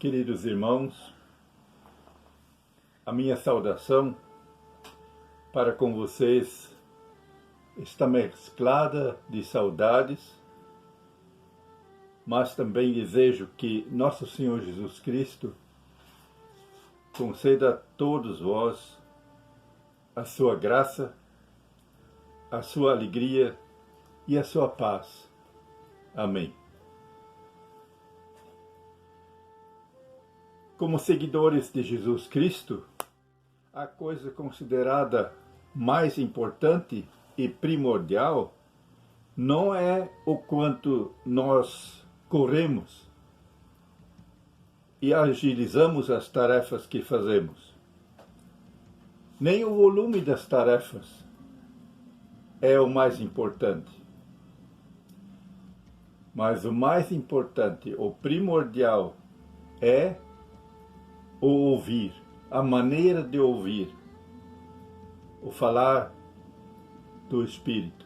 Queridos irmãos, a minha saudação para com vocês está mesclada de saudades, mas também desejo que nosso Senhor Jesus Cristo conceda a todos vós a sua graça, a sua alegria e a sua paz. Amém. Como seguidores de Jesus Cristo, a coisa considerada mais importante e primordial não é o quanto nós corremos e agilizamos as tarefas que fazemos, nem o volume das tarefas é o mais importante. Mas o mais importante, o primordial, é o ouvir, a maneira de ouvir, o falar do Espírito.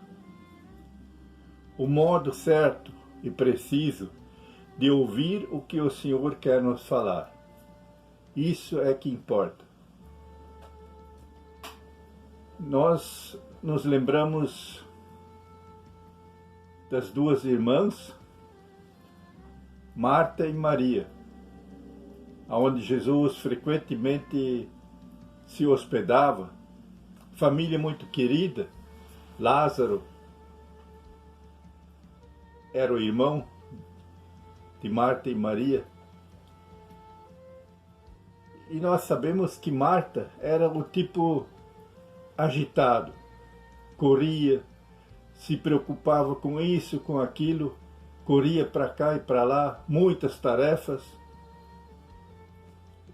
O modo certo e preciso de ouvir o que o Senhor quer nos falar. Isso é que importa. Nós nos lembramos das duas irmãs, Marta e Maria, onde Jesus frequentemente se hospedava, família muito querida. Lázaro era o irmão de Marta e Maria. E nós sabemos que Marta era o tipo agitado, corria, se preocupava com isso, com aquilo, corria para cá e para lá, muitas tarefas,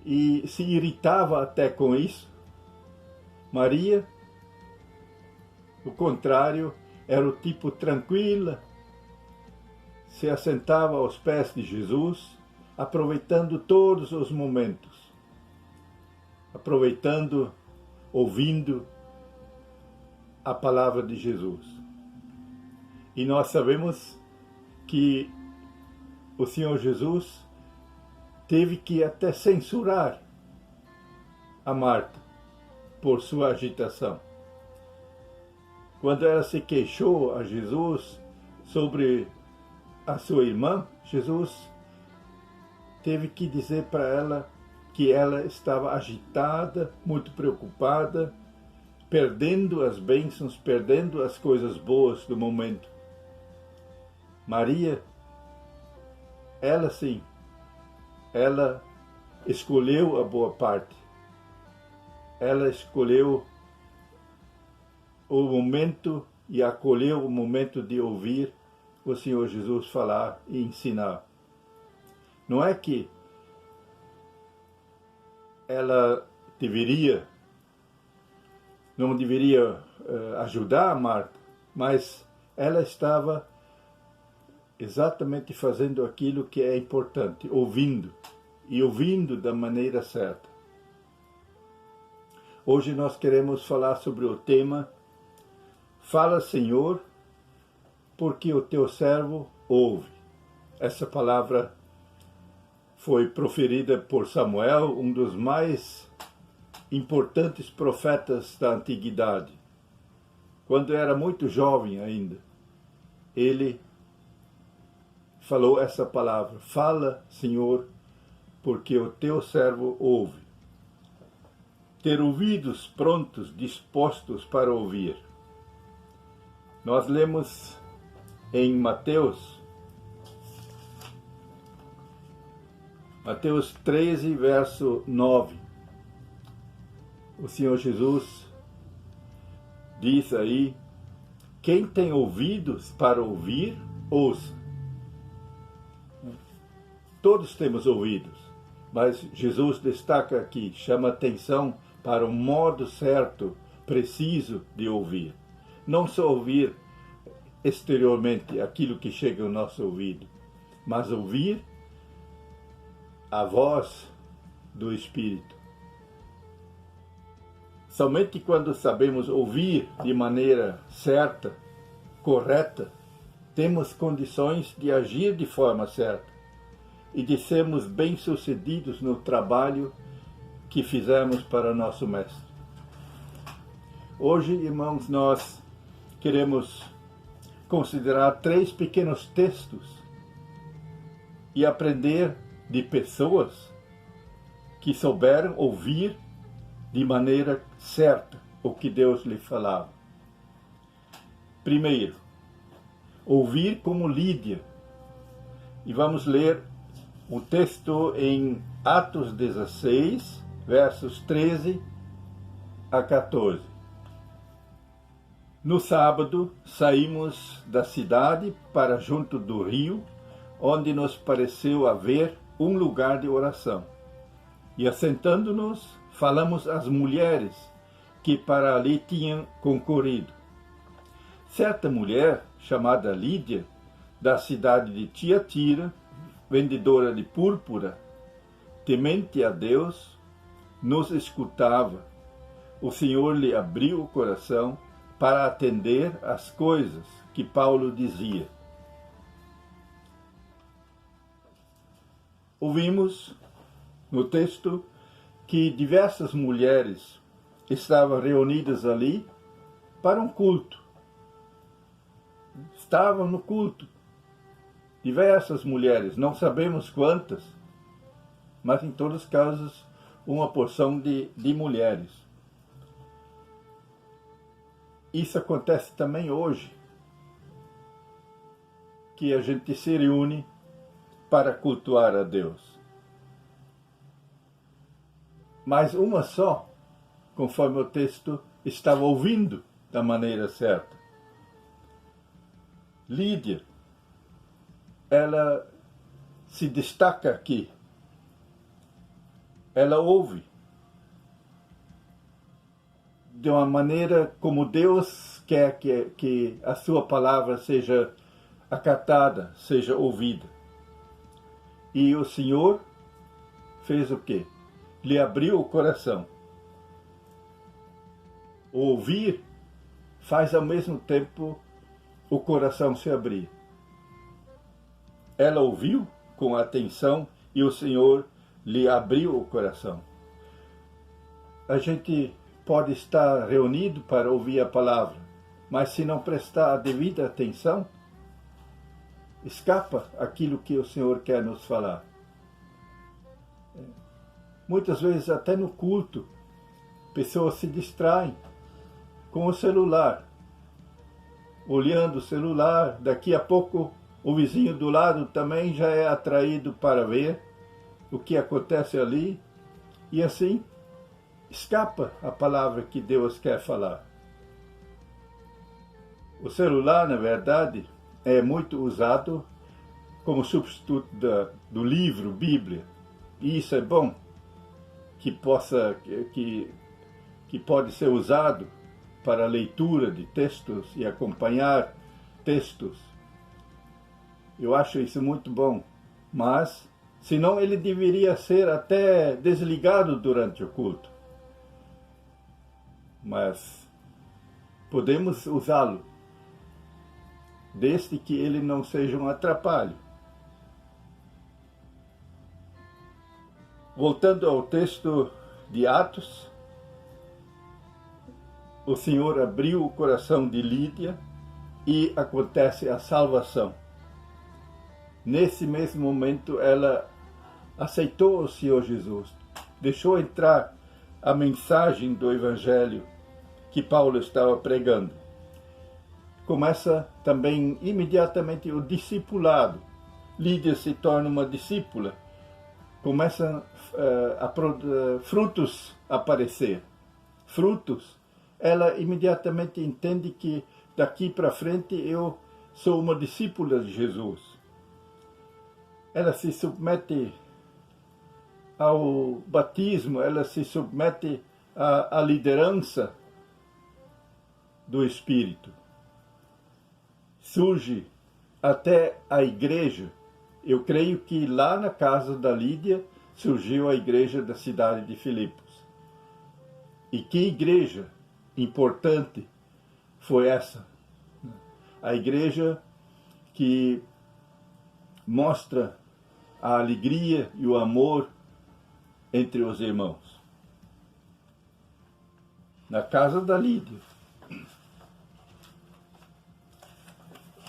e se irritava até com isso. Maria, o contrário, era o tipo tranquila, se assentava aos pés de Jesus, aproveitando todos os momentos, aproveitando, ouvindo a palavra de Jesus. E nós sabemos que o Senhor Jesus teve que até censurar a Marta por sua agitação. Quando ela se queixou a Jesus sobre a sua irmã, Jesus teve que dizer para ela que ela estava agitada, muito preocupada, perdendo as bênçãos, perdendo as coisas boas do momento. Maria, ela sim, ela escolheu a boa parte. Ela escolheu o momento e acolheu o momento de ouvir o Senhor Jesus falar e ensinar. Não é que ela não deveria ajudar a Marta, mas ela estava exatamente fazendo aquilo que é importante, ouvindo, e ouvindo da maneira certa. Hoje nós queremos falar sobre o tema Fala, Senhor, porque o teu servo ouve. Essa palavra foi proferida por Samuel, um dos mais importantes profetas da antiguidade. Quando era muito jovem ainda, ele falou essa palavra: Fala, Senhor, porque o teu servo ouve. Ter ouvidos prontos, dispostos para ouvir. Nós lemos em Mateus 13, verso 9. O Senhor Jesus diz aí: quem tem ouvidos para ouvir, ouça. Todos temos ouvidos, mas Jesus destaca aqui, chama atenção para o modo certo, preciso de ouvir. Não só ouvir exteriormente aquilo que chega ao nosso ouvido, mas ouvir a voz do Espírito. Somente quando sabemos ouvir de maneira certa, correta, temos condições de agir de forma certa. e de sermos bem-sucedidos no trabalho que fizemos para nosso Mestre. Hoje, irmãos, nós queremos considerar 3 pequenos textos e aprender de pessoas que souberam ouvir de maneira certa o que Deus lhe falava. Primeiro, ouvir como Lídia. E vamos ler o texto em Atos 16, versos 13 a 14. No sábado, saímos da cidade para junto do rio, onde nos pareceu haver um lugar de oração. E assentando-nos, falamos às mulheres que para ali tinham concorrido. Certa mulher, chamada Lídia, da cidade de Tiatira, vendedora de púrpura, temente a Deus, nos escutava. O Senhor lhe abriu o coração para atender às coisas que Paulo dizia. Ouvimos no texto que diversas mulheres estavam reunidas ali para um culto. Estavam no culto. Diversas mulheres, não sabemos quantas, mas em todos os casos uma porção de mulheres. Isso acontece também hoje, que a gente se reúne para cultuar a Deus. Mas uma só, conforme o texto, estava ouvindo da maneira certa. Lídia, ela se destaca aqui. Ela ouve de uma maneira como Deus quer que a sua palavra seja acatada, seja ouvida. E o Senhor fez o quê? Lhe abriu o coração. O ouvir faz ao mesmo tempo o coração se abrir. Ela ouviu com atenção e o Senhor lhe abriu o coração. A gente pode estar reunido para ouvir a palavra, mas se não prestar a devida atenção, escapa aquilo que o Senhor quer nos falar. Muitas vezes, até no culto, pessoas se distraem com o celular, olhando o celular. Daqui a pouco o vizinho do lado também já é atraído para ver o que acontece ali, e assim escapa a palavra que Deus quer falar. O celular, na verdade, é muito usado como substituto do livro, Bíblia, e isso é bom, que pode ser usado para a leitura de textos e acompanhar textos. Eu acho isso muito bom, mas senão ele deveria ser até desligado durante o culto. Mas podemos usá-lo, desde que ele não seja um atrapalho. Voltando ao texto de Atos, o Senhor abriu o coração de Lídia e acontece a salvação. Nesse mesmo momento, ela aceitou o Senhor Jesus, deixou entrar a mensagem do Evangelho que Paulo estava pregando. Começa também imediatamente o discipulado. Lídia se torna uma discípula. Começam frutos a aparecer. Frutos. Ela imediatamente entende que daqui para frente eu sou uma discípula de Jesus. Ela se submete ao batismo, ela se submete à liderança do Espírito. Surge até a igreja. Eu creio que lá na casa da Lídia surgiu a igreja da cidade de Filipos. E que igreja importante foi essa? A igreja que mostra a alegria e o amor entre os irmãos. Na casa da Lídia.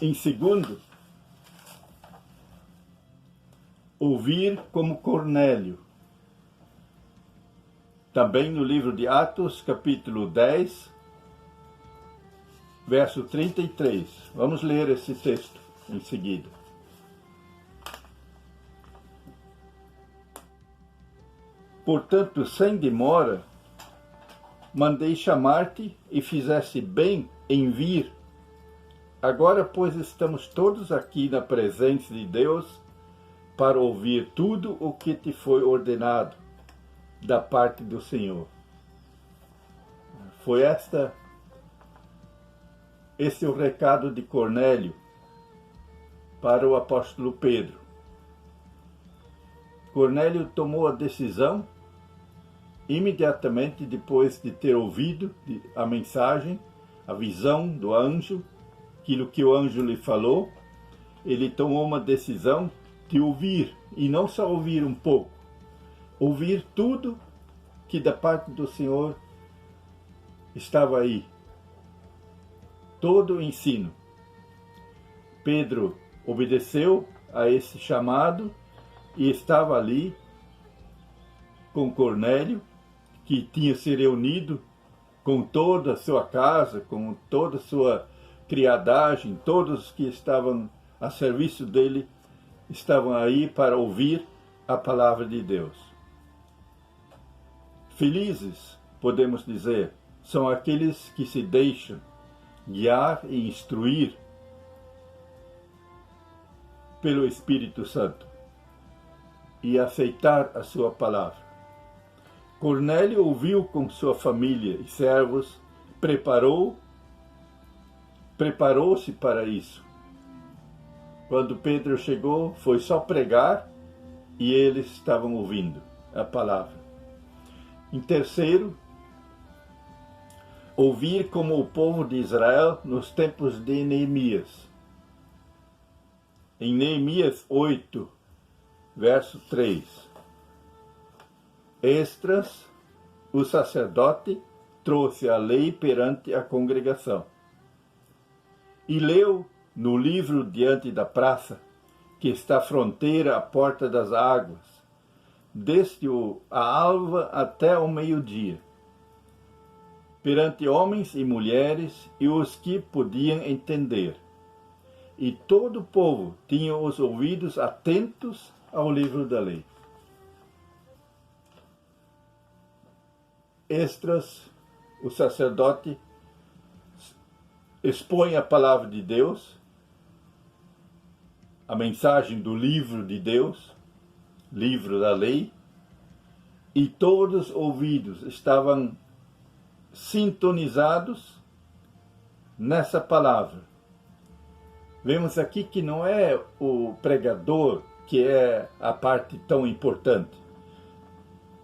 Em segundo, ouvir como Cornélio. Também no livro de Atos, capítulo 10, verso 33. Vamos ler esse texto em seguida. Portanto, sem demora, mandei chamar-te e fizeste bem em vir. Agora, pois, estamos todos aqui na presença de Deus para ouvir tudo o que te foi ordenado da parte do Senhor. Foi esse o recado de Cornélio para o apóstolo Pedro. Cornélio tomou a decisão imediatamente depois de ter ouvido a mensagem, a visão do anjo, aquilo que o anjo lhe falou. Ele tomou uma decisão de ouvir, e não só ouvir um pouco, ouvir tudo que da parte do Senhor estava aí. Todo o ensino. Pedro obedeceu a esse chamado e estava ali com Cornélio, que tinha se reunido com toda a sua casa, com toda a sua criadagem, todos que estavam a serviço dele estavam aí para ouvir a palavra de Deus. Felizes, podemos dizer, são aqueles que se deixam guiar e instruir pelo Espírito Santo e aceitar a sua palavra. Cornélio ouviu com sua família e servos, preparou-se para isso. Quando Pedro chegou, foi só pregar e eles estavam ouvindo a palavra. Em terceiro, ouvir como o povo de Israel nos tempos de Neemias. Em Neemias 8, verso 3. Esdras, o sacerdote, trouxe a lei perante a congregação e leu no livro diante da praça, que está à fronteira à porta das águas, desde a alva até o meio-dia, perante homens e mulheres e os que podiam entender. E todo o povo tinha os ouvidos atentos ao livro da lei. Esdras, o sacerdote, expõe a palavra de Deus, a mensagem do livro de Deus, livro da lei, e todos os ouvidos estavam sintonizados nessa palavra. Vemos aqui que não é o pregador que é a parte tão importante.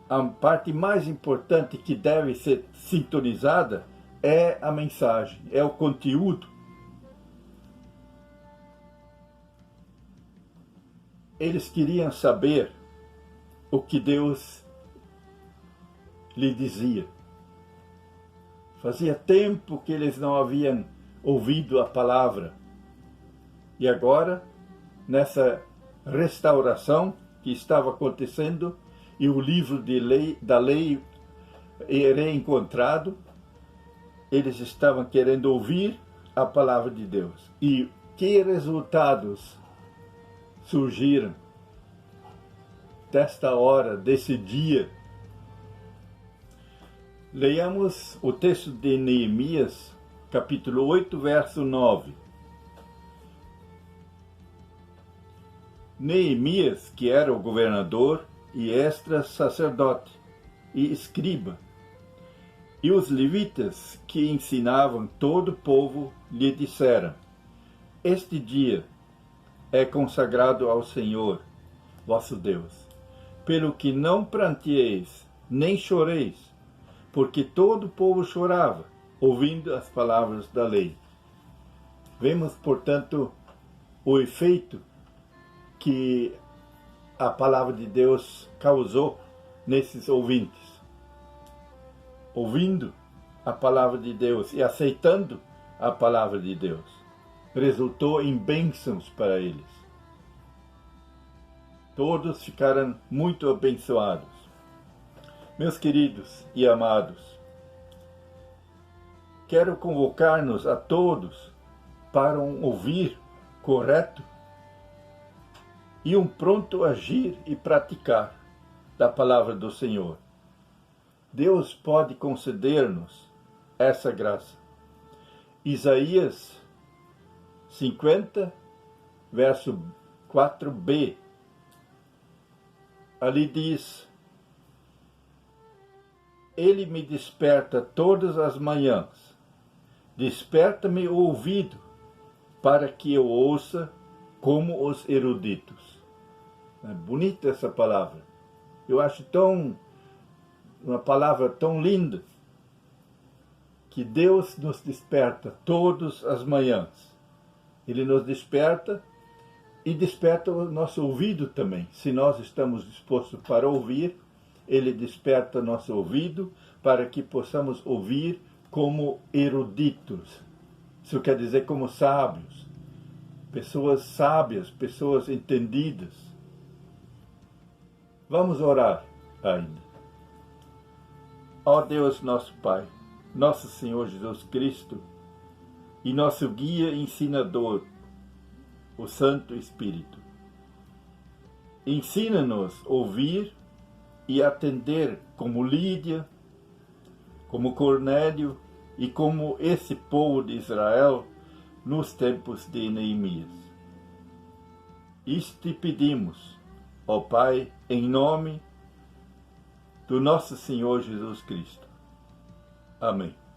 A parte mais importante que deve ser sintonizada é a mensagem, é o conteúdo. Eles queriam saber o que Deus lhe dizia. Fazia tempo que eles não haviam ouvido a palavra. E agora, nessa restauração que estava acontecendo, e o livro da lei reencontrado, eles estavam querendo ouvir a palavra de Deus. E que resultados surgiram desta hora, desse dia? Leiamos o texto de Neemias, capítulo 8, verso 9. Neemias, que era o governador, e Esdras, sacerdote e escriba, e os levitas que ensinavam todo o povo, lhe disseram: Este dia é consagrado ao Senhor, vosso Deus, pelo que não pranteeis, nem choreis, porque todo o povo chorava, ouvindo as palavras da lei. Vemos, portanto, o efeito que a palavra de Deus causou nesses ouvintes. Ouvindo a palavra de Deus e aceitando a palavra de Deus, resultou em bênçãos para eles. Todos ficaram muito abençoados. Meus queridos e amados, quero convocar-nos a todos para um ouvir correto e um pronto agir e praticar da palavra do Senhor. Deus pode conceder-nos essa graça. Isaías 50, verso 4b, ali diz: Ele me desperta todas as manhãs, desperta-me o ouvido, para que eu ouça como os eruditos. É bonita essa palavra. Eu acho uma palavra tão linda, que Deus nos desperta todas as manhãs. Ele nos desperta e desperta o nosso ouvido também. Se nós estamos dispostos para ouvir, Ele desperta nosso ouvido para que possamos ouvir como eruditos. Isso quer dizer como sábios. Pessoas sábias, pessoas entendidas. Vamos orar ainda. Ó Deus nosso Pai, nosso Senhor Jesus Cristo e nosso guia e ensinador, o Santo Espírito. Ensina-nos a ouvir e atender como Lídia, como Cornélio e como esse povo de Israel nos tempos de Neemias. Isto te pedimos, ó Pai, em nome do nosso Senhor Jesus Cristo. Amém.